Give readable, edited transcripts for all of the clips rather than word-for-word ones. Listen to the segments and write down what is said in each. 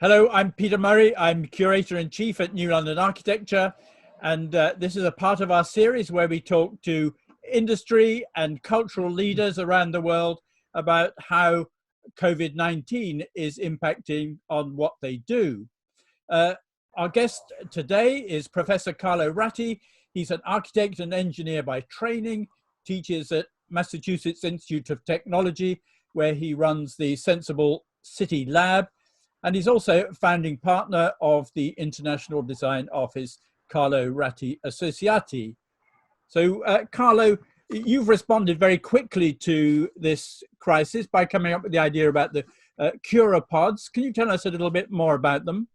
Hello, I'm Peter Murray. I'm Curator-in-Chief at New London Architecture. And this is a part of our series where we talk to industry and cultural leaders around the world about how COVID-19 is impacting on what they do. Our guest today is Professor Carlo Ratti. He's an architect and engineer by training, teaches at Massachusetts Institute of Technology, where he runs the Sensible City Lab. And he's also founding partner of the international design office, Carlo Ratti Associati. So, Carlo, you've responded very quickly to this crisis by coming up with the idea about the Curapods. Can you tell us a little bit more about them?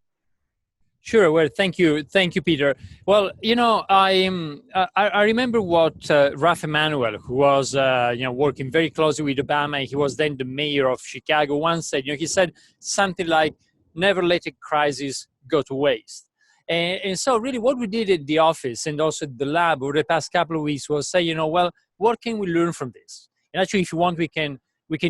Sure. Well, thank you, Peter. Well, I remember what Ralph Emanuel, who was working very closely with Obama. He was then the mayor of Chicago. Once said, he said something like, "Never let a crisis go to waste." And so, really, what we did at the office and also at the lab over the past couple of weeks was say, well, what can we learn from this? And actually, if you want, we can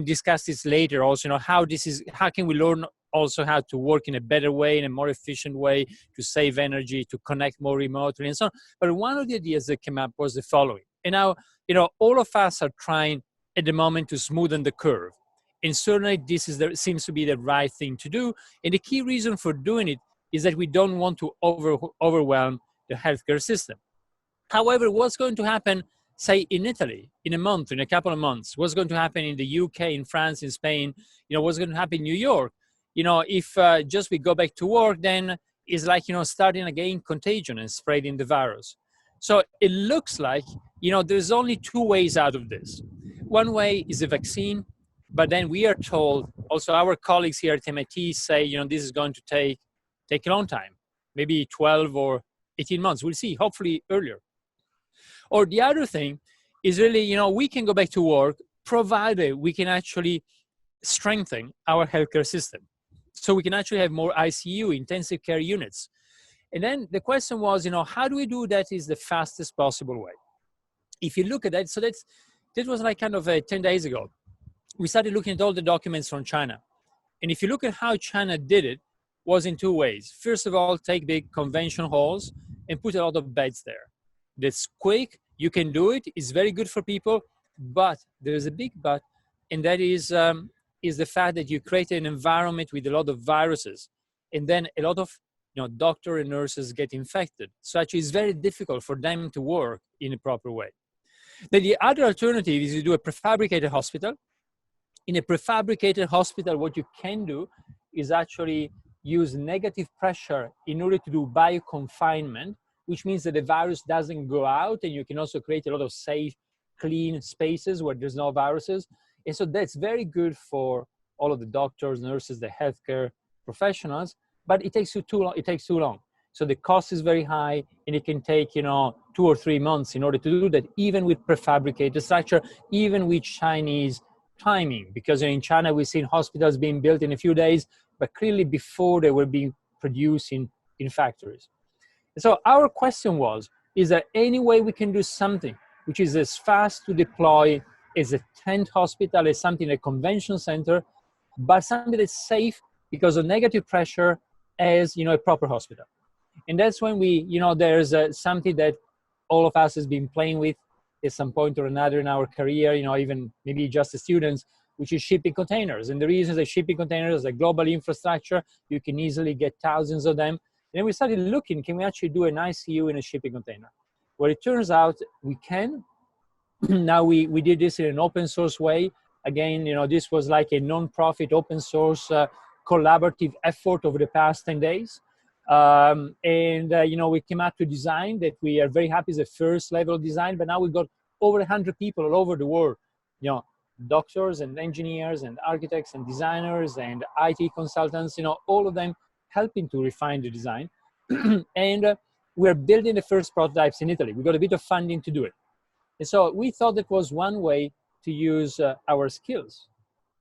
discuss this later. Also, how can we learn also how to work in a better way, in a more efficient way, to save energy, to connect more remotely, and so on. But one of the ideas that came up was the following. And now, all of us are trying at the moment to smoothen the curve. And certainly seems to be the right thing to do. And the key reason for doing it is that we don't want to overwhelm the healthcare system. However, what's going to happen, say, in Italy, in a month, in a couple of months? What's going to happen in the UK, in France, in Spain? What's going to happen in New York? If just we go back to work, then it's like, starting again contagion and spreading the virus. So it looks like, there's only two ways out of this. One way is a vaccine, but then we are told, also our colleagues here at MIT say, this is going to take a long time, maybe 12 or 18 months. We'll see, hopefully earlier. Or the other thing is really, we can go back to work provided we can actually strengthen our healthcare system. So we can actually have more ICU, intensive care units. And then the question was, how do we do that is the fastest possible way? If you look at that, so that was like kind of 10 days ago. We started looking at all the documents from China. And if you look at how China did it, was in two ways. First of all, take big convention halls and put a lot of beds there. That's quick, you can do it, it's very good for people, but there's a big but, and that is the fact that you create an environment with a lot of viruses, and then a lot of doctors and nurses get infected. So actually it's very difficult for them to work in a proper way. Then the other alternative is you do a prefabricated hospital. In a prefabricated hospital, what you can do is actually use negative pressure in order to do bioconfinement, which means that the virus doesn't go out, and you can also create a lot of safe, clean spaces where there's no viruses. And so that's very good for all of the doctors, nurses, the healthcare professionals, but it takes too long. So the cost is very high, and it can take 2 or 3 months in order to do that, even with prefabricated structure, even with Chinese timing. Because in China, we've seen hospitals being built in a few days, but clearly before they were being produced in factories. So our question was, is there any way we can do something which is as fast to deploy as a tent hospital, as something, a convention center, but something that's safe because of negative pressure as, a proper hospital? And that's when we, there's something that all of us has been playing with at some point or another in our career, even maybe just as students, which is shipping containers. And the reason that shipping containers is a global infrastructure, you can easily get thousands of them. And then we started looking, can we actually do an ICU in a shipping container? Well, it turns out we can. Now we did this in an open source way. Again, this was like a non-profit open source collaborative effort over the past 10 days. We came up to design that we are very happy is the first level of design, but now we've got over 100 people all over the world, doctors and engineers and architects and designers and IT consultants, all of them helping to refine the design. And we're building the first prototypes in Italy. We got a bit of funding to do it. And so we thought that was one way to use our skills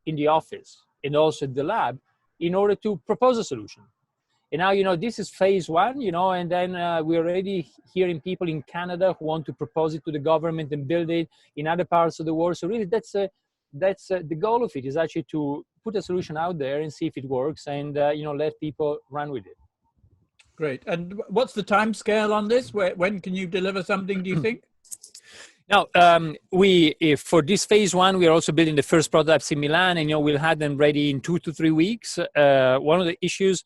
in the office and also the lab in order to propose a solution. And now, this is phase one, and then we're already hearing people in Canada who want to propose it to the government and build it in other parts of the world. So really, that's that's the goal of it, is actually to put a solution out there and see if it works, and let people run with it. Great. And what's the time scale on this? When can you deliver something, do you think? Now, for this phase one, we are also building the first prototypes in Milan, and we'll have them ready in 2 to 3 weeks. One of the issues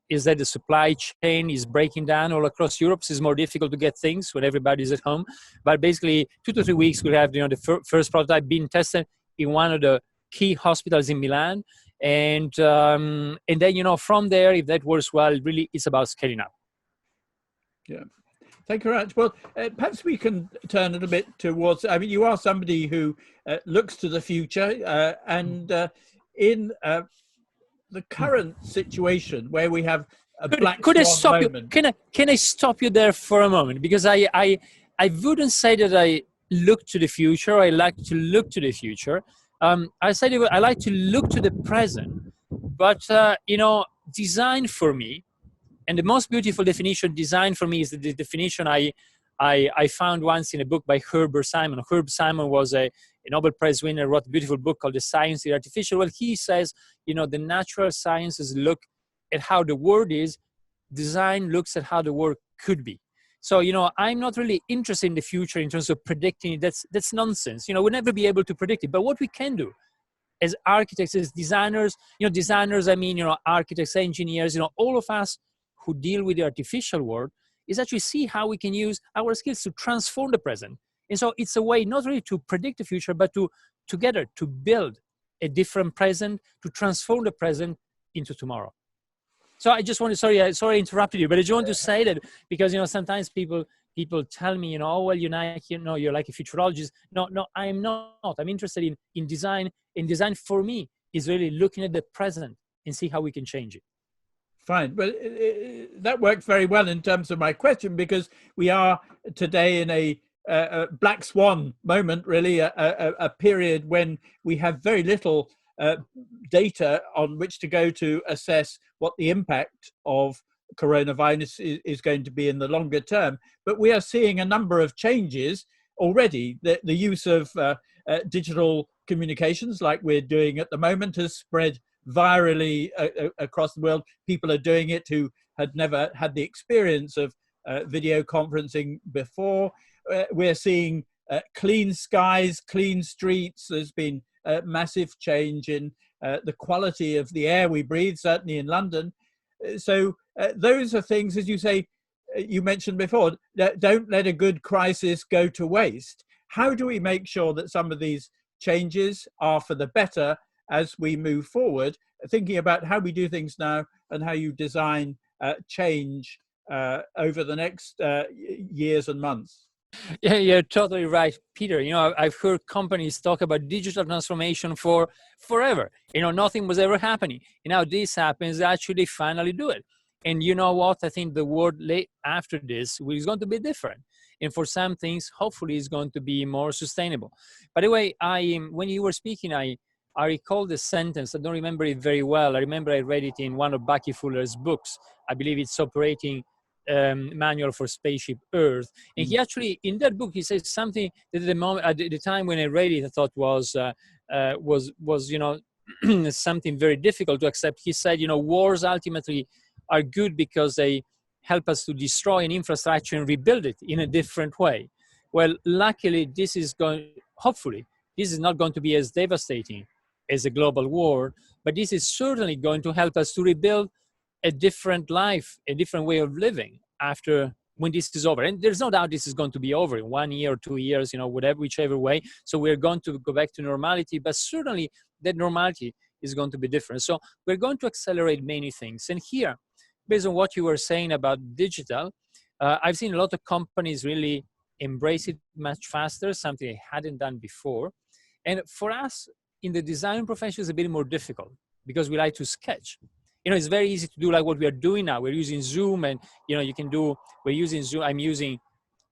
is that the supply chain is breaking down all across Europe. So it's more difficult to get things when everybody's at home. But basically, 2 to 3 weeks, we'll have the first prototype being tested in one of the key hospitals in Milan, and then from there, if that works well, really it's about scaling up. Yeah. Thank you very much. Well, perhaps we can turn it a bit towards, I mean, you are somebody who looks to the future, and in the current situation where we have a black swan moment. Can I stop you there for a moment? Because I wouldn't say that I look to the future. I like to look to the future. I say that I like to look to the present. But, design for me, and the most beautiful definition of design for me is the definition I found once in a book by Herbert Simon. Herb Simon was a Nobel Prize winner, wrote a beautiful book called The Science of the Artificial. Well, he says, the natural sciences look at how the world is, design looks at how the world could be. So, I'm not really interested in the future in terms of predicting it. That's nonsense. We'll never be able to predict it. But what we can do as architects, as designers, architects, engineers, all of us who deal with the artificial world, is actually see how we can use our skills to transform the present. And so it's a way not really to predict the future, but to together to build a different present, to transform the present into tomorrow. So I just want to, sorry I interrupted you, but I just want to say that because, sometimes people tell me, oh, well, you're like a futurologist. No, I am not. I'm interested in design. And design for me is really looking at the present and see how we can change it. Fine, but that works very well in terms of my question, because we are today in a black swan moment, really, a period when we have very little data on which to go to assess what the impact of coronavirus is going to be in the longer term. But we are seeing a number of changes already. The use of digital communications, like we're doing at the moment, has spread virally across the world. People are doing it who had never had the experience of video conferencing before. We're seeing clean skies, clean streets. There's been a massive change in the quality of the air we breathe, certainly in London. So those are things, as you say, you mentioned before, that don't let a good crisis go to waste. How do we make sure that some of these changes are for the better as we move forward, thinking about how we do things now and how you design change over the next years and months? Yeah, you're totally right, Peter. I've heard companies talk about digital transformation for forever. Nothing was ever happening. And now this happens, actually finally do it. And you know what? I think the world after this is going to be different. And for some things, hopefully it's going to be more sustainable. By the way, when you were speaking, I recall the sentence. I don't remember it very well. I remember I read it in one of Bucky Fuller's books. I believe it's Operating Manual for Spaceship Earth. And he actually, in that book, he says something that at the time when I read it, I thought was something very difficult to accept. He said, wars ultimately are good because they help us to destroy an infrastructure and rebuild it in a different way. Well, luckily, hopefully, this is not going to be as devastating as a global war, but this is certainly going to help us to rebuild a different life, a different way of living when this is over. And there's no doubt this is going to be over in 1 year or 2 years, whichever way. So we're going to go back to normality, but certainly that normality is going to be different. So we're going to accelerate many things. And here, based on what you were saying about digital, I've seen a lot of companies really embrace it much faster, something they hadn't done before. And for us in the design profession, it's a bit more difficult because we like to sketch. It's very easy to do like what we are doing now. We're using Zoom, and we're using Zoom. I'm using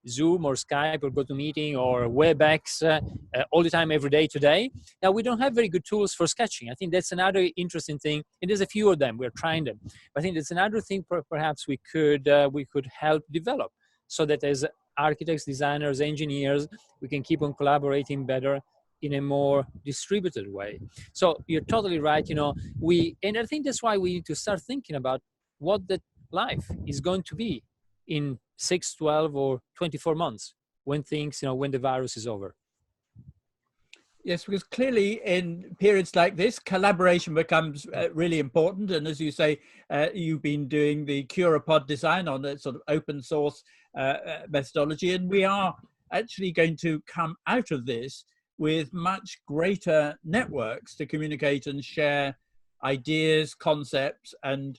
Zoom or Skype or GoToMeeting or WebEx all the time, every day today. Now, we don't have very good tools for sketching. I think that's another interesting thing. And there's a few of them. We're trying them. But I think that's another thing perhaps we could help develop so that as architects, designers, engineers, we can keep on collaborating better in a more distributed way. So you're totally right. And I think that's why we need to start thinking about what that life is going to be in 6, 12, or 24 months when things, when the virus is over. Yes, because clearly in periods like this, collaboration becomes really important. And as you say, you've been doing the CuraPod design on a sort of open source methodology. And we are actually going to come out of this with much greater networks to communicate and share ideas, concepts, and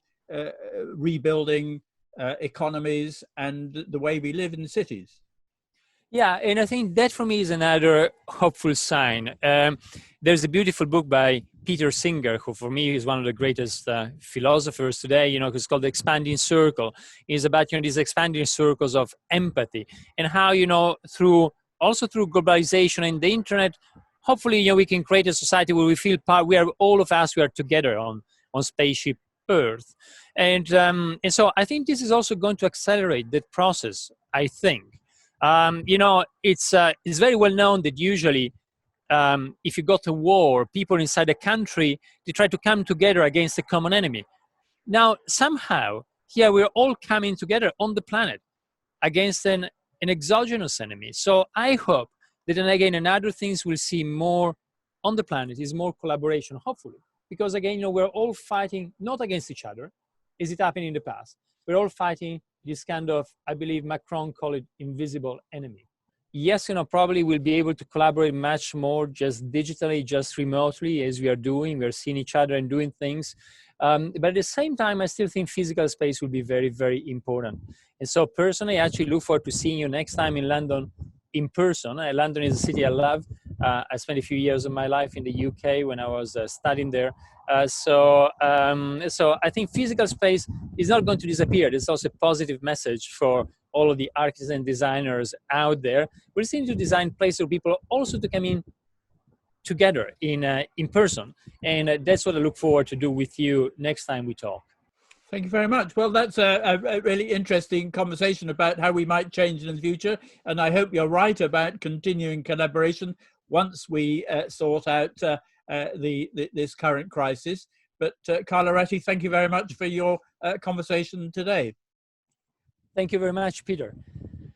rebuilding economies and the way we live in the cities. Yeah, and I think that for me is another hopeful sign. There's a beautiful book by Peter Singer, who for me is one of the greatest philosophers today, who's called The Expanding Circle. It's about, these expanding circles of empathy and how, through globalization and the internet, hopefully, we can create a society where we feel we are together on spaceship Earth. And so I think this is also going to accelerate that process, I think. It's very well known that usually if you got a war, people inside a country, they try to come together against a common enemy. Now, somehow, here we're all coming together on the planet against an exogenous enemy. So I hope that, and again, and other things we'll see more on the planet is more collaboration, hopefully. Because again, we're all fighting not against each other, as it happened in the past. We're all fighting this kind of, I believe Macron called it, invisible enemy. Yes, probably we'll be able to collaborate much more just digitally, just remotely, as we are doing. We're seeing each other and doing things. But at the same time, I still think physical space will be very, very important. And so personally, I actually look forward to seeing you next time in London in person. London is a city I love. I spent a few years of my life in the UK when I was studying there. So I think physical space is not going to disappear. There's also a positive message for all of the architects and designers out there. We're seeing to design places for people also to come in together in person. And that's what I look forward to do with you next time we talk. Thank you very much. Well, that's a really interesting conversation about how we might change in the future. And I hope you're right about continuing collaboration once we sort out this current crisis. But Carlo Ratti, thank you very much for your conversation today. Thank you very much, Peter.